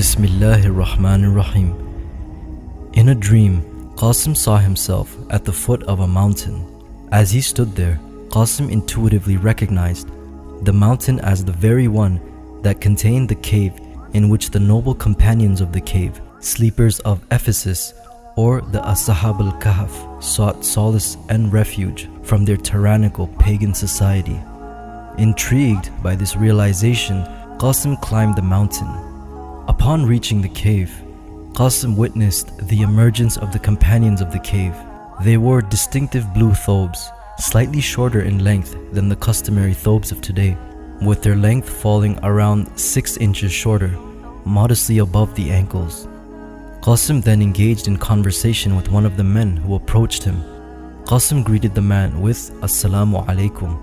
Bismillahir Rahmanir Rahim. In a dream, Qasim saw himself at the foot of a mountain. As he stood there, Qasim intuitively recognized the mountain as the very one that contained the cave in which the noble companions of the cave, sleepers of Ephesus, or the Ashabul Kahf, sought solace and refuge from their tyrannical pagan society. Intrigued by this realization, Qasim climbed the mountain. Upon reaching the cave, Qasim witnessed the emergence of the companions of the cave. They wore distinctive blue thobes, slightly shorter in length than the customary thobes of today, with their length falling around 6 inches shorter, modestly above the ankles. Qasim then engaged in conversation with one of the men who approached him. Qasim greeted the man with "Assalamu alaikum,"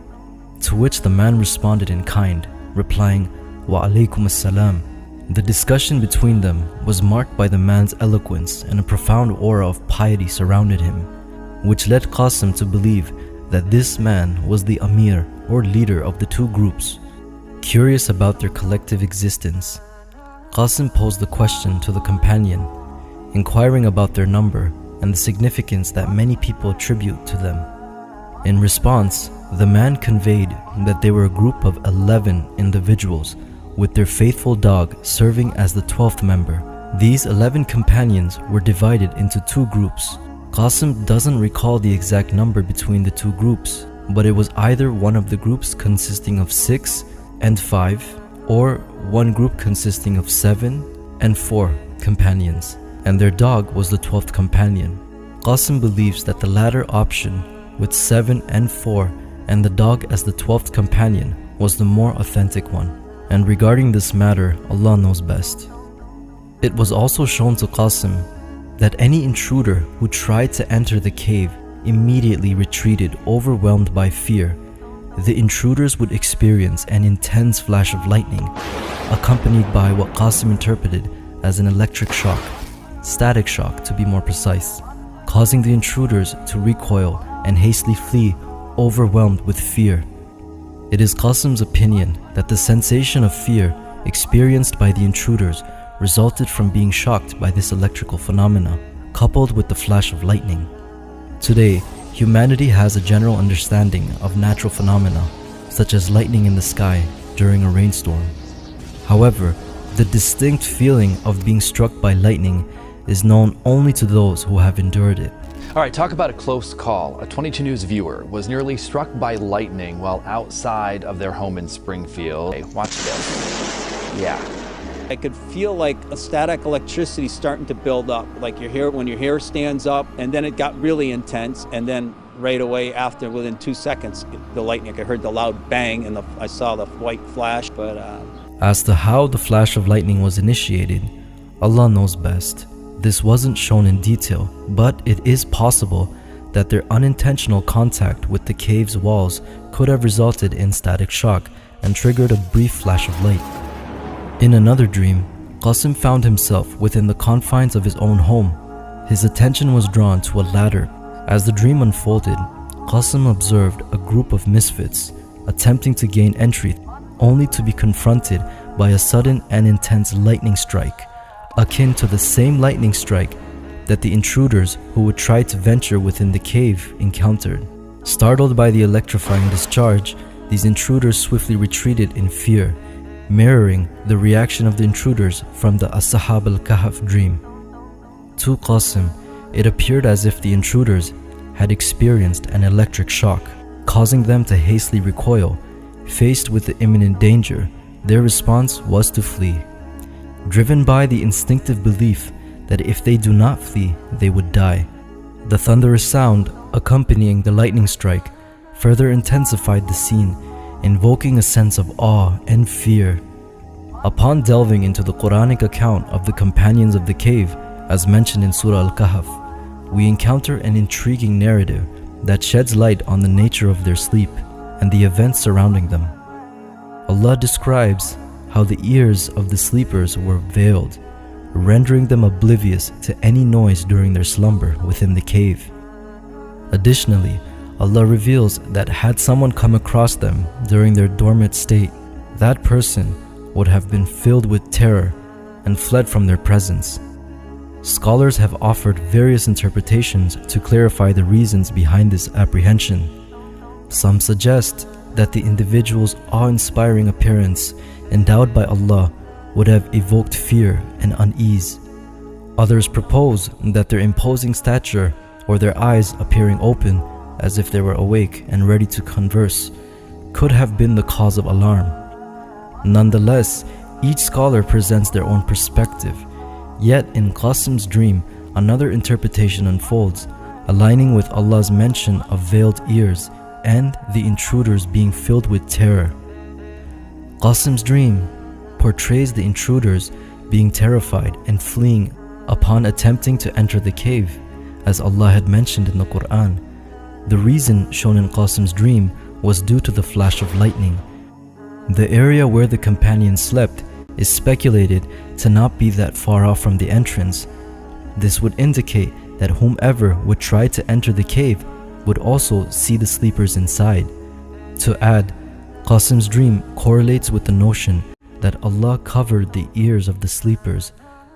to which the man responded in kind, replying "Wa alaikum assalam." The discussion between them was marked by the man's eloquence, and a profound aura of piety surrounded him, which led Qasim to believe that this man was the Amir or leader of the two groups. Curious about their collective existence, Qasim posed the question to the companion, inquiring about their number and the significance that many people attribute to them. In response, the man conveyed that they were a group of 11 individuals, with their faithful dog serving as the 12th member. These 11 companions were divided into two groups. Qasim doesn't recall the exact number between the two groups, but it was either one of the groups consisting of 6 and 5, or one group consisting of 7 and 4 companions, and their dog was the 12th companion. Qasim believes that the latter option, with 7 and 4 and the dog as the 12th companion, was the more authentic one. And regarding this matter, Allah knows best. It was also shown to Qasim that any intruder who tried to enter the cave immediately retreated, overwhelmed by fear. The intruders would experience an intense flash of lightning, accompanied by what Qasim interpreted as an electric shock, static shock to be more precise, causing the intruders to recoil and hastily flee, overwhelmed with fear. It is Qasim's opinion that the sensation of fear experienced by the intruders resulted from being shocked by this electrical phenomena, coupled with the flash of lightning. Today, humanity has a general understanding of natural phenomena, such as lightning in the sky during a rainstorm. However, the distinct feeling of being struck by lightning is known only to those who have endured it. All right, talk about a close call. A 22 News viewer was nearly struck by lightning while outside of their home in Springfield. Hey, watch this. Yeah. I could feel like a static electricity starting to build up. Like when your hair stands up, and then it got really intense, and then right away after, within 2 seconds, the lightning, I heard the loud bang, and I saw the white flash. But as to how the flash of lightning was initiated, Allah knows best. This wasn't shown in detail, but it is possible that their unintentional contact with the cave's walls could have resulted in static shock and triggered a brief flash of light. In another dream, Qasim found himself within the confines of his own home. His attention was drawn to a ladder. As the dream unfolded, Qasim observed a group of misfits attempting to gain entry, only to be confronted by a sudden and intense lightning strike, akin to the same lightning strike that the intruders who would try to venture within the cave encountered. Startled by the electrifying discharge, these intruders swiftly retreated in fear, mirroring the reaction of the intruders from the Ashabul Kahf dream. To Qasim, it appeared as if the intruders had experienced an electric shock, causing them to hastily recoil. Faced with the imminent danger, their response was to flee, driven by the instinctive belief that if they do not flee, they would die. The thunderous sound accompanying the lightning strike further intensified the scene, invoking a sense of awe and fear. Upon delving into the Quranic account of the companions of the cave, as mentioned in Surah Al-Kahf, we encounter an intriguing narrative that sheds light on the nature of their sleep and the events surrounding them. Allah describes how the ears of the sleepers were veiled, rendering them oblivious to any noise during their slumber within the cave. Additionally, Allah reveals that had someone come across them during their dormant state, that person would have been filled with terror and fled from their presence. Scholars have offered various interpretations to clarify the reasons behind this apprehension. Some suggest that the individual's awe-inspiring appearance endowed by Allah would have evoked fear and unease. Others propose that their imposing stature or their eyes appearing open as if they were awake and ready to converse could have been the cause of alarm. Nonetheless, each scholar presents their own perspective. Yet in Qasim's dream, another interpretation unfolds, aligning with Allah's mention of veiled ears and the intruders being filled with terror. Qasim's dream portrays the intruders being terrified and fleeing upon attempting to enter the cave, as Allah had mentioned in the Quran. The reason shown in Qasim's dream was due to the flash of lightning. The area where the companions slept is speculated to not be that far off from the entrance. This would indicate that whomever would try to enter the cave would also see the sleepers inside. To add, Qasim's dream correlates with the notion that Allah covered the ears of the sleepers,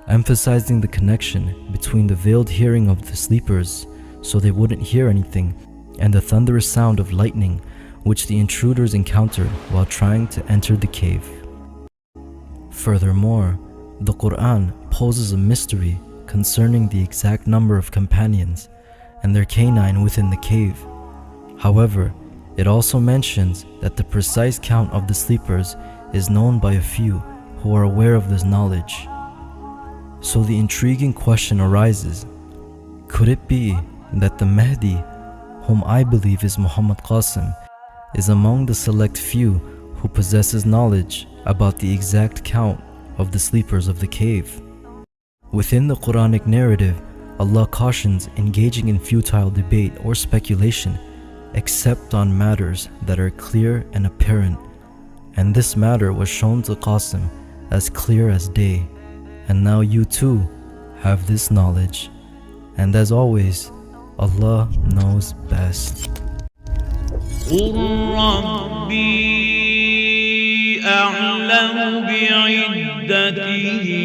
emphasizing the connection between the veiled hearing of the sleepers so they wouldn't hear anything, and the thunderous sound of lightning which the intruders encountered while trying to enter the cave. Furthermore, the Quran poses a mystery concerning the exact number of companions and their canine within the cave. However, it also mentions that the precise count of the sleepers is known by a few who are aware of this knowledge. So the intriguing question arises, could it be that the Mahdi, whom I believe is Muhammad Qasim, is among the select few who possesses knowledge about the exact count of the sleepers of the cave? Within the Quranic narrative, Allah cautions engaging in futile debate or speculation except on matters that are clear and apparent, and this matter was shown to Qasim as clear as day. And now you too have this knowledge, and as always, Allah knows best. قل ربي أعلم بعدتهم